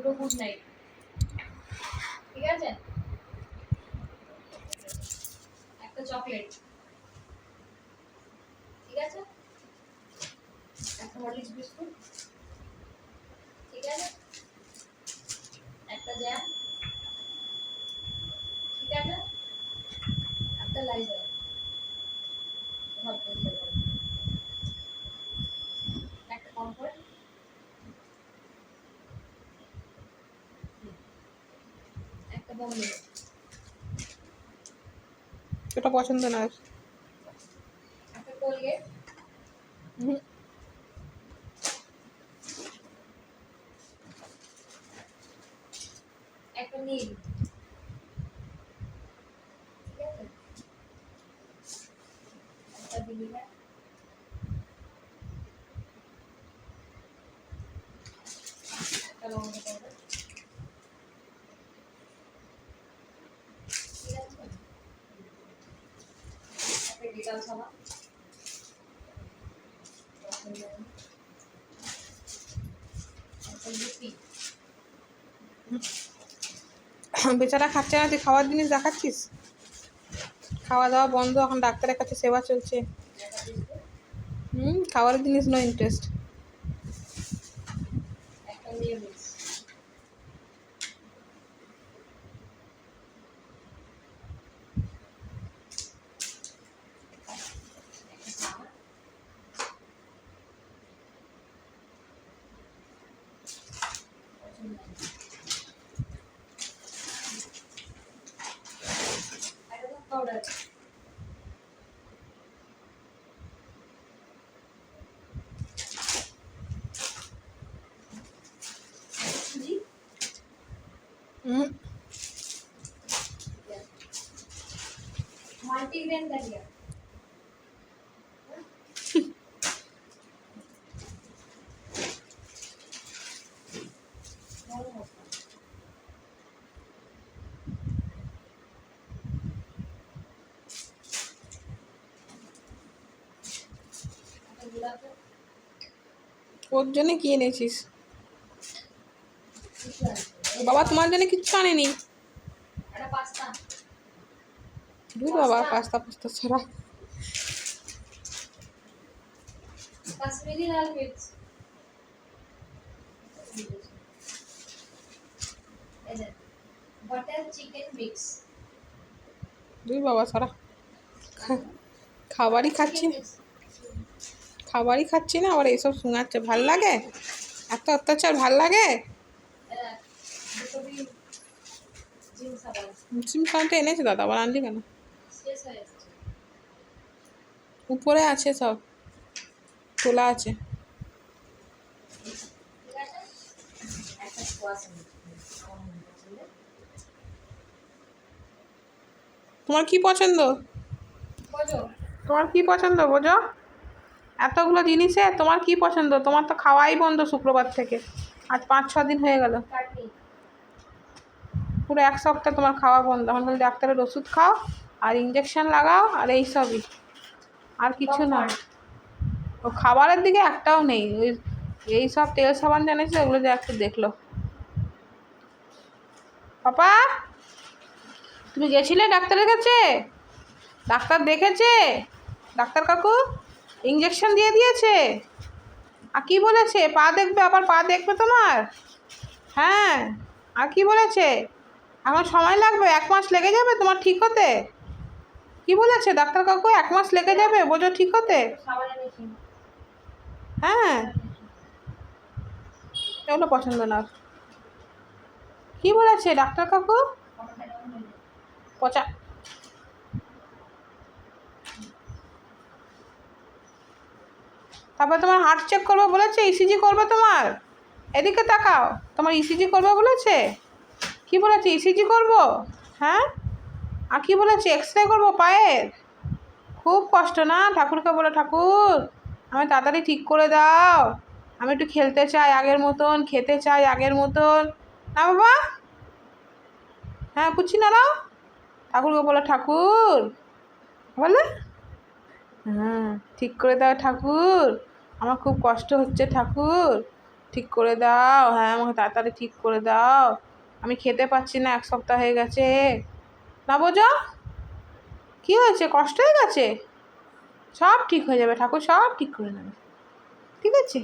দুটো good night, ঠিক আছে? একটা চকলেট, ঠিক আছে? একটা হরলিক্স বিস্কুট, ঠিক আছে? একটা জ্যাম, ঠিক আছে? একটা লাইজার, একটা কমফর্ট, একটা বম্বে। এটা পছন্দ না। একটা কোলগেট, একটা নীল, ঠিক আছে? একটা ভিনিগার, একটা লবঙ্গ পাউডার, ঠিক আছে? একটা ডেটাল সাবান, একটা লুপি। বেচারা খাচ্ছে না, তুই খাওয়ার জিনিস দেখাচ্ছিস। খাওয়া দাওয়া বন্ধ, এখন ডাক্তারের কাছে সেবা চলছে। খাওয়ার জিনিস নো ইন্টারেস্ট। একটা মিউনিস, একটা পাউডার, সুজি, মাল্টিগ্রেন ডালিয়া, গরম মশলা, একটা গোলাপ জল, ওর জন্য কি এনেছিস? কিছু আছে, বাবা তোমার জন্য কিচ্ছু আনেনি। একটা পাস্তা, ধুর বাবা, পাস্তা পাস্তা ছাড়া। কাশ্মীরি লাল মির্চ, বাটার চিকেন মিক্স, ধুর বাবা সারা। খাবারই খাচ্ছি না, খাবারই খাচ্ছি না, আবার এইসব শোনাচ্ছে। ভাল লাগে? এত অত্যাচার ভাল লাগে? জিম সাবানটা এনেছে দাদা, আবার আনলি কেন? উপরে আছে, সব তোলা আছে। তোমার কি পছন্দ? তোমার কি পছন্দ বোঝো? এতগুলো জিনিসে তোমার কি পছন্দ? তোমার তো খাওয়াই বন্ধ শুক্রবার থেকে, আজ 5-6 দিন হয়ে গেল। পুরো 1 সপ্তাহ তোমার খাওয়া বন্ধ। এখন খালি ডাক্তারের ওষুধ খাও আর ইঞ্জেকশন লাগাও আর এই সবই, আর কিছু না। ও খাবারের দিকে একটাও নেই। ওই এই সব তেল সাবান জানিস, ওগুলো যে একটু দেখলো। পাপা তুমি গেছিলে ডাক্তারের কাছে? ডাক্তার দেখেছে? ডাক্তার কাকু ইঞ্জেকশন দিয়ে দিয়েছে? আর কি বলেছে? পা দেখবে, আবার পা দেখবে তোমার? হ্যাঁ, আর কি বলেছে? এখন সময় লাগবে, 1 মাস লেগে যাবে তোমার ঠিক হতে? কি বলেছে ডাক্তার কাকু? 1 মাস লেগে যাবে বোঝো ঠিক হতে? হ্যাঁ, এগুলো পছন্দ না। কি বলেছে ডাক্তার কাকু? পচা। তারপর তোমার হার্ট চেক করবো বলেছে, ইসিজি করবে তোমার? এদিকে তাকাও, তোমার ইসিজি করবে বলেছে? কি বলেছে? ইসিজি করবো? হ্যাঁ, আর কি বলেছে? এক্সরে করবো পায়ের? খুব কষ্ট না? ঠাকুরকে বলে, ঠাকুর আমি তাড়াতাড়ি ঠিক করে দাও, আমি একটু খেলতে চাই আগের মতন, খেতে চাই আগের মতন। না বাবা? হ্যাঁ, পুচ্ছি না দাও, ঠাকুরকে বলো, ঠাকুর বলে, হ্যাঁ ঠিক করে দাও ঠাকুর, আমার খুব কষ্ট হচ্ছে ঠাকুর, ঠিক করে দাও, হ্যাঁ আমাকে তাড়াতাড়ি ঠিক করে দাও, আমি খেতে পাচ্ছি না, 1 সপ্তাহ হয়ে গেছে। না বোঝো, কী হয়েছে, কষ্ট হয়ে গেছে? সব ঠিক হয়ে যাবে, ঠাকুর সব ঠিক করে নেবে, ঠিক আছে।